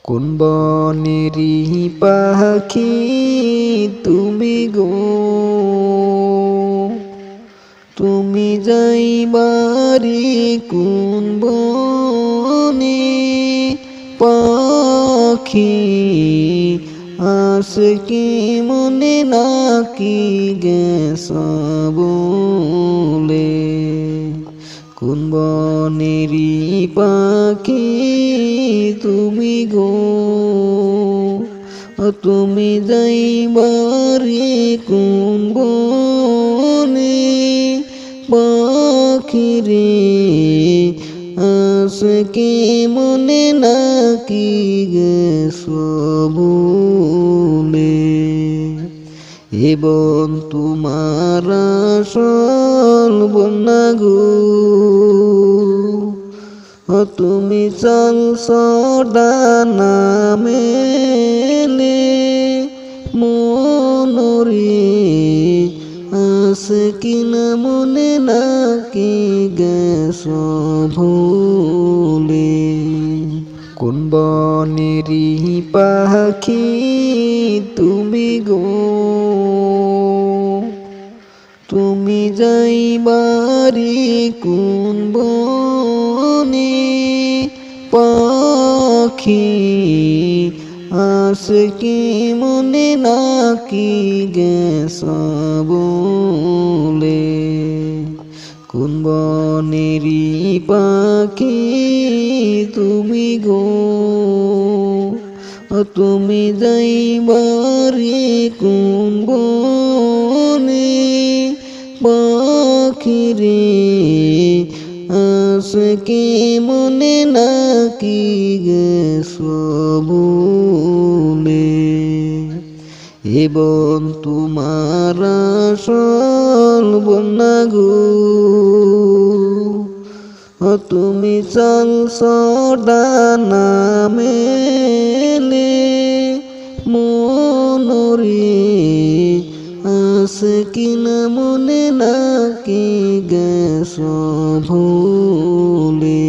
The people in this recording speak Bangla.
কোন বনেরই পাখি তুমি গো, তুমি যাইবারে কোন বনে পাখি আসে কি মনে নাকি গেছ বলে। কোন বনেরই পাখি তুমি গো, তুমি যাইবারে কোন বনে পাখি রে আসে কি মনে নাকি গেছ বলে। এবং তোমার আসল বন্যা গো, তুমি চলছ ডানা মেলে মনরে আসে কিনা মনে নাকি গেছ ভুলে। কোন বনেরই পাখি তুমি গো, তুমি যাইবারে কোন বনে পাখি আসে কি মনে নাকি গেছ বলে। কোন বনেরই পাখি তুমি গো, তুমি যাইবারে কোন বনে পাখি রে আসে কি মনে নাকি গেছ বলে। এবং তোমার আসল বন্যা গো, তুমি চলছ ডানা মেলে মনরে আসে কিনা মনে নাকি গেছ ভুলে।